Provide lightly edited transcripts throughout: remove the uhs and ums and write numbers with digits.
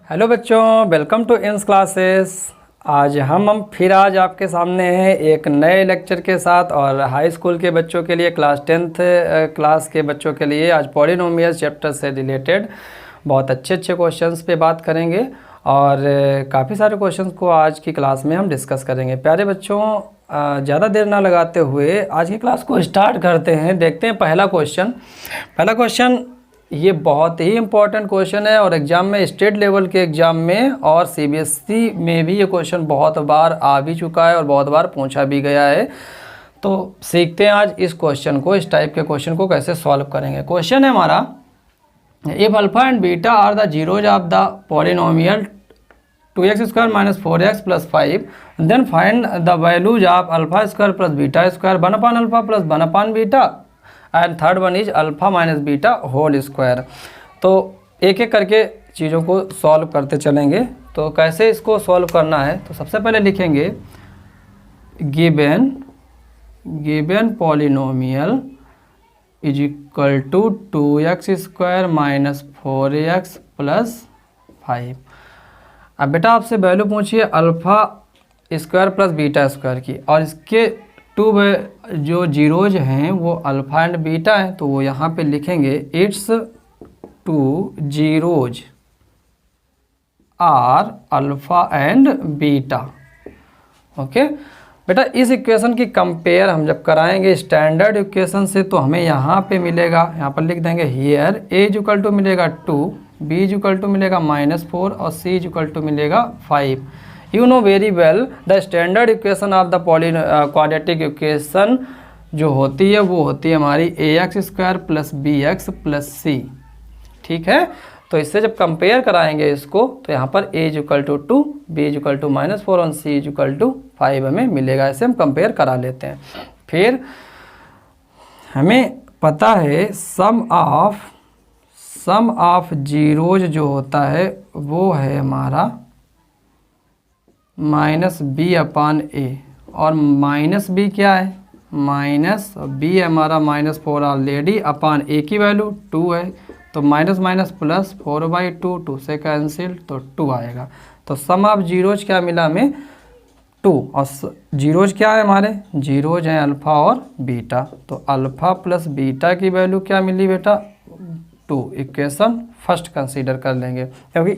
Hello बच्चों, welcome to इंस classes. आज आज आपके सामने हैं एक नए लेक्चर के साथ और हाई स्कूल के बच्चों के लिए क्लास 10th क्लास के बच्चों के लिए आज पॉलिनोमियल चैप्टर से रिलेटेड बहुत अच्छे क्वेश्चंस पे बात करेंगे और काफ़ी सारे क्वेश्चंस को आज की क्लास में हम डिस्कस करेंगे। प्यारे बच्चों, ज़्यादा देर ना लगाते हुए आज की क्लास को स्टार्ट करते हैं। देखते हैं पहला क्वेश्चन ये बहुत ही इम्पोर्टेंट क्वेश्चन है और एग्ज़ाम में, स्टेट लेवल के एग्ज़ाम में और सीबीएसई में भी ये क्वेश्चन बहुत बार आ भी चुका है और बहुत बार पूछा भी गया है। तो सीखते हैं आज इस क्वेश्चन को, इस टाइप के क्वेश्चन को कैसे सॉल्व करेंगे। क्वेश्चन है हमारा, if alpha and beta are the zeros of the polynomial 2x² - 4x + 5 then find the values of alpha square plus beta square 1/अल्फा प्लस 1/बीटा and third one is alpha minus beta whole square. तो एक एक करके चीज़ों को solve करते चलेंगे। तो कैसे इसको सॉल्व करना है, तो सबसे पहले लिखेंगे given polynomial is equal to 2x² - 4x + 5। अब बेटा आपसे वैल्यू पूछिए alpha square plus beta square की, और इसके टू जो जीरोज हैं वो अल्फ़ा एंड बीटा हैं, तो वो यहाँ पे लिखेंगे its two zeros are alpha and beta. Okay बेटा, इस इक्वेशन की कंपेयर हम जब कराएंगे स्टैंडर्ड इक्वेशन से तो हमें यहाँ पे मिलेगा, यहाँ पर लिख देंगे हियर a = मिलेगा 2, b = मिलेगा -4 और c = मिलेगा 5। You know very well the standard equation of the quadratic equation जो होती है वो होती है हमारी ax² + bx + c। ठीक है, तो इससे जब कंपेयर कराएंगे इसको तो यहाँ पर a = 2, b = -4 और c = 5 हमें मिलेगा। ऐसे हम कंपेयर करा लेते हैं। फिर हमें पता है सम ऑफ जीरोज जो होता है वो है हमारा -b/a, और -b क्या है, -b हमारा -4 ऑलरेडी अपान a की वैल्यू 2 है, तो माइनस प्लस 4/2, 2 से कैंसिल तो 2 आएगा। तो सम ऑफ जीरोज क्या मिला हमें 2, और जीरोज क्या है हमारे, जीरोज हैं अल्फ़ा और बीटा, तो अल्फ़ा प्लस बीटा की वैल्यू क्या मिली बेटा 2। इक्वेशन फर्स्ट कंसीडर कर लेंगे क्योंकि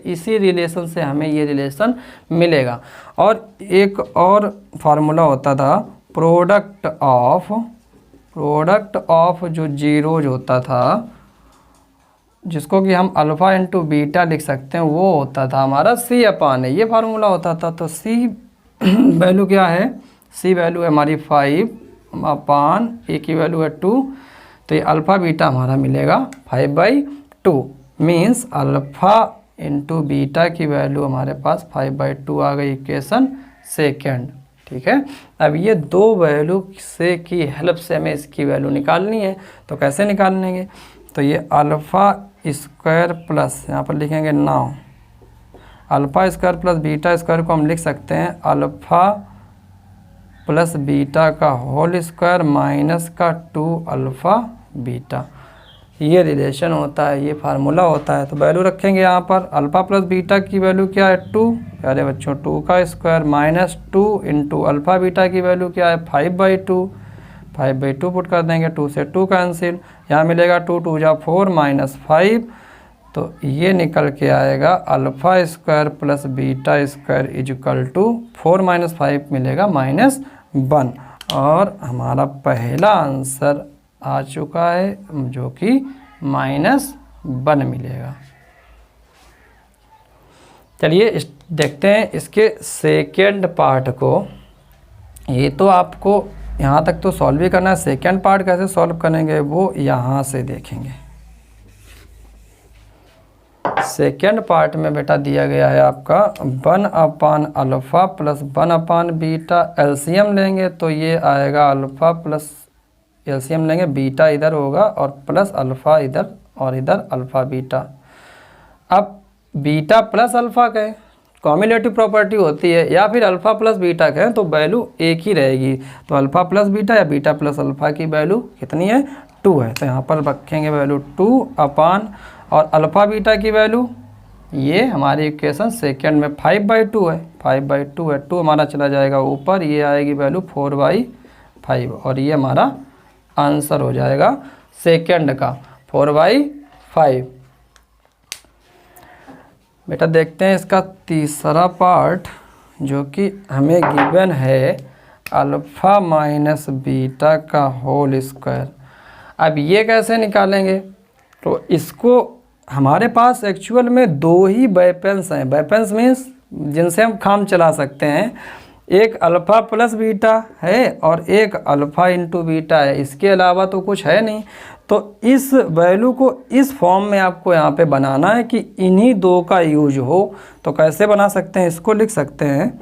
इसी रिलेशन से हमें ये रिलेशन मिलेगा। और एक और फार्मूला होता था प्रोडक्ट ऑफ जो जीरोज होता था, जिसको कि हम अल्फ़ा इंटू बीटा लिख सकते हैं, वो होता था हमारा c/a, ये फार्मूला होता था। तो c वैल्यू क्या है, c वैल्यू है हमारी 5/a की वैल्यू है 2, तो ये अल्फ़ा बीटा हमारा मिलेगा 5/2, मीन्स अल्फ़ा इंटू बीटा की वैल्यू हमारे पास 5/2 आ गई, इक्वेशन सेकेंड। ठीक है, अब ये दो वैल्यू से की हेल्प से हमें इसकी वैल्यू निकालनी है। तो कैसे निकालेंगे, तो ये अल्फ़ा स्क्वायर प्लस, यहाँ पर लिखेंगे now alpha square plus beta square को हम लिख सकते हैं अल्फ़ा प्लस बीटा का होल स्क्वायर माइनस का 2 अल्फ़ा बीटा। ये रिलेशन होता है, ये फार्मूला होता है। तो वैल्यू रखेंगे यहाँ पर, अल्फ़ा प्लस बीटा की वैल्यू क्या है 2, प्यारे बच्चों 2 का स्क्वायर -2 इंटू अल्फ़ा बीटा की वैल्यू क्या है 5/2 पुट कर देंगे, 2 से 2 कैंसिल, यहाँ मिलेगा 2 × 2 = 4 -5, तो ये निकल के आएगा alpha square plus beta square = 4 - 5 मिलेगा -1, और हमारा पहला आंसर आ चुका है जो कि -1 मिलेगा। चलिए देखते हैं इसके सेकेंड पार्ट को। ये तो आपको यहाँ तक तो सॉल्व ही करना है, सेकेंड पार्ट कैसे सॉल्व करेंगे वो यहाँ से देखेंगे। सेकेंड पार्ट में बेटा दिया गया है आपका 1/अल्फ़ा प्लस 1/बीटा, एलसीएम लेंगे तो ये आएगा अल्फ़ा प्लस, एलसीएम लेंगे बीटा इधर होगा और प्लस अल्फ़ा इधर, और इधर अल्फ़ा बीटा। अब बीटा प्लस अल्फ़ा कहें, कॉम्युलेटिव प्रॉपर्टी होती है, या फिर अल्फ़ा प्लस बीटा कहें तो वैल्यू एक ही रहेगी। तो अल्फ़ा प्लस बीटा या बीटा प्लस अल्फ़ा की वैल्यू कितनी है 2 है, तो यहाँ पर रखेंगे वैल्यू 2 अपान, और अल्फ़ा बीटा की वैल्यू ये हमारी इक्वेशन सेकेंड में 5/2 है, 5/2 है, 2 हमारा चला जाएगा ऊपर, ये आएगी वैल्यू 4/5 और ये हमारा आंसर हो जाएगा सेकेंड का 4/5। बेटा देखते हैं इसका तीसरा पार्ट जो कि हमें गिवन है अल्फ़ा माइनस बीटा का होल स्क्वायर। अब ये कैसे निकालेंगे? तो इसको हमारे पास एक्चुअल में दो ही वेपन्स हैं, वेपन्स मीन्स जिनसे हम काम चला सकते हैं, एक अल्फ़ा प्लस बीटा है और एक अल्फ़ा इंटू बीटा है, इसके अलावा तो कुछ है नहीं। तो इस वैल्यू को इस फॉर्म में आपको यहाँ पे बनाना है कि इन्हीं दो का यूज हो। तो कैसे बना सकते हैं? इसको लिख सकते हैं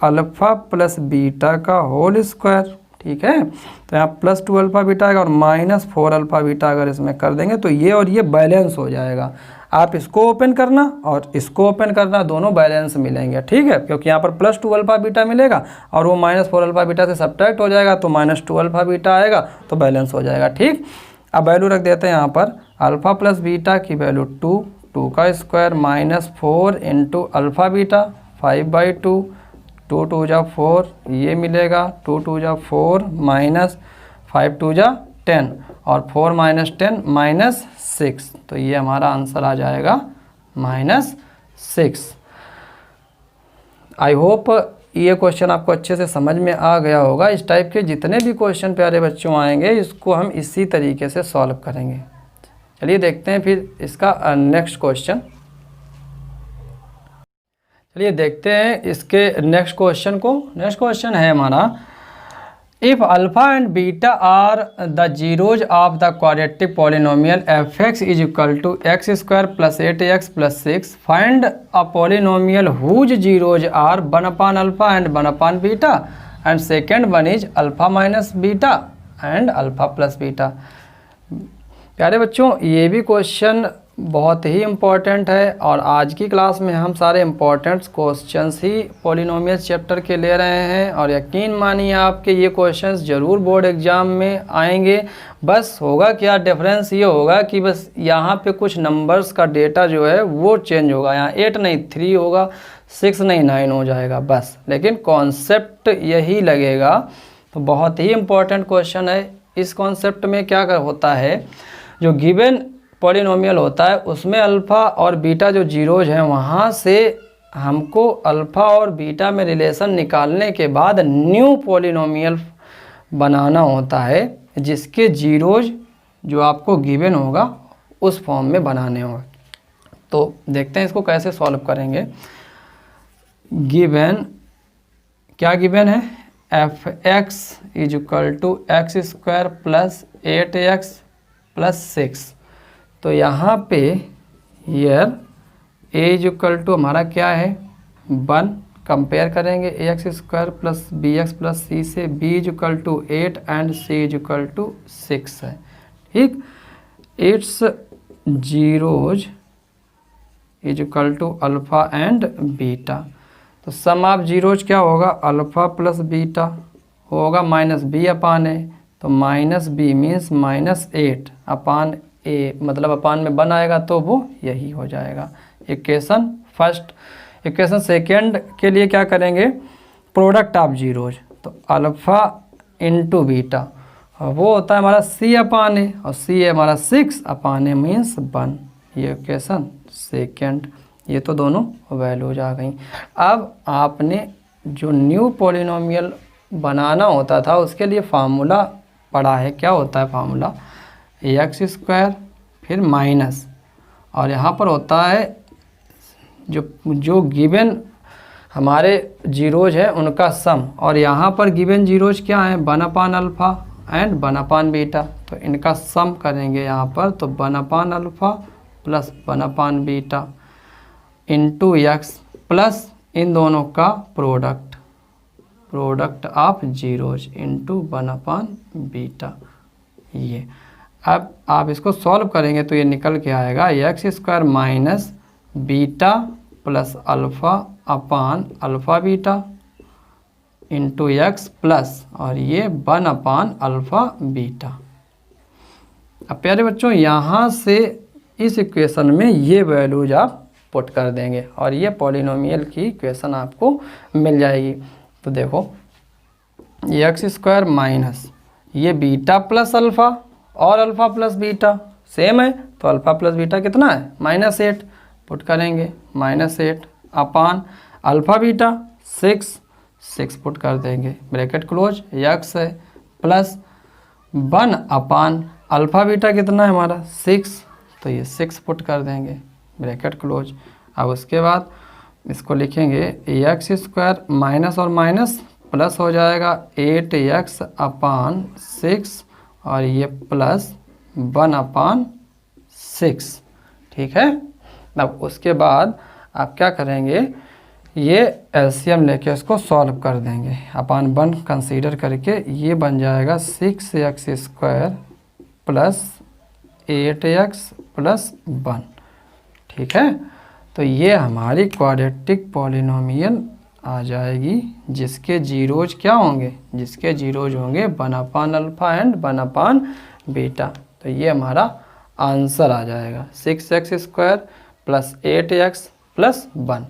अल्फ़ा प्लस बीटा का होल स्क्वायर, ठीक है। तो यहाँ +2 अल्फ़ा बीटा आएगा और -4 अल्फ़ा बीटा अगर इसमें कर देंगे तो ये और ये बैलेंस हो जाएगा। आप इसको ओपन करना और इसको ओपन करना, दोनों बैलेंस मिलेंगे, ठीक है, क्योंकि यहाँ पर +2 अल्फ़ा बीटा मिलेगा और वो -4 अल्फ़ा बीटा से सब्ट्रैक्ट हो जाएगा तो -2 अल्फ़ा बीटा आएगा तो बैलेंस हो जाएगा, ठीक। अब वैल्यू रख देते हैं यहाँ पर अल्फ़ा प्लस बीटा की वैल्यू 2 का स्क्वायर -4 इंटू अल्फ़ा बीटा 5/2, 2 2 जा 4 ये मिलेगा, 2 2 जा 4 -5 2 जा 10 और 4 - 10 -6, तो ये हमारा आंसर आ जाएगा -6। आई होप ये क्वेश्चन आपको अच्छे से समझ में आ गया होगा। इस टाइप के जितने भी क्वेश्चन प्यारे बच्चों आएंगे इसको हम इसी तरीके से सॉल्व करेंगे। चलिए देखते हैं फिर इसका नेक्स्ट क्वेश्चन। चलिए देखते हैं इसके नेक्स्ट क्वेश्चन को। नेक्स्ट क्वेश्चन है हमारा, if alpha and beta are the zeros of the quadratic polynomial f(x) is equal to x² + 8x + 6, find a polynomial whose zeros are 1 alpha and 1 beta and second one is alpha minus beta and alpha plus beta. प्यारे बच्चों ये भी question बहुत ही important है और आज की class में हम सारे इम्पॉर्टेंट क्वेश्चंस ही पॉलिनोमियल चैप्टर के ले रहे हैं और यकीन मानिए आपके ये क्वेश्चंस ज़रूर बोर्ड एग्ज़ाम में आएंगे। बस होगा क्या, डिफरेंस ये होगा कि बस यहाँ पे कुछ नंबर्स का डेटा जो है वो चेंज होगा, यहाँ 8 नहीं 3 होगा, 6 नहीं 9 हो जाएगा बस, लेकिन कॉन्सेप्ट यही लगेगा। तो बहुत ही इम्पॉर्टेंट क्वेश्चन है। इस कॉन्सेप्ट में क्या होता है, जो गिवन पॉलिनोमियल होता है उसमें अल्फ़ा और बीटा जो जीरोज हैं वहाँ से हमको अल्फ़ा और बीटा में रिलेशन निकालने के बाद न्यू पॉलिनोमियल बनाना होता है जिसके जीरोज जो आपको गिवन होगा उस फॉर्म में बनाने होंगे। तो देखते हैं इसको कैसे सॉल्व करेंगे। गिवन क्या गिवन है, f(x) is equal to x² + 8x + 6। तो यहाँ पे here a is equal to हमारा क्या है 1, कंपेयर करेंगे ax² + bx + c से, b इज इक्वल टू 8 एंड c इज इक्वल टू 6 है, ठीक। Its zeros is equal to alpha and beta. तो सम ऑफ जीरोज क्या होगा, अल्फ़ा प्लस बीटा होगा -b अपान a, तो -b मीन्स -8 अपान a, मतलब अपान में 1 आएगा तो वो यही हो जाएगा इक्वेशन फर्स्ट। इक्वेशन सेकेंड के लिए क्या करेंगे, प्रोडक्ट ऑफ जीरोज, तो अल्फ़ा इंटू बीटा वो होता है हमारा c अपान a और c है हमारा 6 अपान a मीन्स 1, ये इक्वेशन सेकेंड। ये तो दोनों वैल्यूज आ गई। अब आपने जो न्यू पॉलिनोमियल बनाना होता था उसके लिए फार्मूला पढ़ा है, क्या होता है फार्मूला, x² फिर माइनस और यहाँ पर होता है जो गिवन हमारे जीरोज हैं उनका सम, और यहाँ पर गिवन जीरोज क्या है 1 अपान अल्फ़ा एंड 1 अपान बीटा, तो इनका सम करेंगे यहाँ पर, तो 1 अपान अल्फ़ा प्लस 1 अपान बीटा इंटू x प्लस इन दोनों का product of zeros into 1 upon beta. ये अब आप इसको सॉल्व करेंगे तो ये निकल के आएगा x² minus beta plus alpha upon alpha beta into x plus और ये 1 अपान अल्फ़ा बीटा। अब प्यारे बच्चों यहाँ से इस इक्वेशन में ये वैल्यूज आप पुट कर देंगे और ये पॉलिनोमियल की इक्वेशन आपको मिल जाएगी। तो देखो एक्स स्क्वायर माइनस ये बीटा प्लस अल्फ़ा और अल्फ़ा प्लस बीटा सेम है, तो अल्फ़ा प्लस बीटा कितना है -8 पुट करेंगे, -8 अपान अल्फ़ा बीटा 6 पुट कर देंगे, ब्रैकेट क्लोज, एक्स है प्लस 1 अपान अल्फ़ा बीटा कितना है हमारा 6, तो ये 6 पुट कर देंगे, ब्रैकेट क्लोज। अब उसके बाद इसको लिखेंगे एक्स स्क्वायर माइनस और माइनस प्लस हो जाएगा 8x अपान 6 और ये प्लस 1 अपान 6, ठीक है। अब उसके बाद आप क्या करेंगे, ये एलसीएम लेके इसको सॉल्व कर देंगे, अपान 1 कंसीडर करके ये बन जाएगा 6x square plus 8x plus 1, ठीक है। तो ये हमारी क्वाड्रेटिक पॉलिनोमियल आ जाएगी जिसके जीरोज क्या होंगे, जिसके जीरोज होंगे 1 अपान अल्फ़ा एंड 1 अपान बीटा। तो ये हमारा आंसर आ जाएगा 6x square plus 8x plus 1।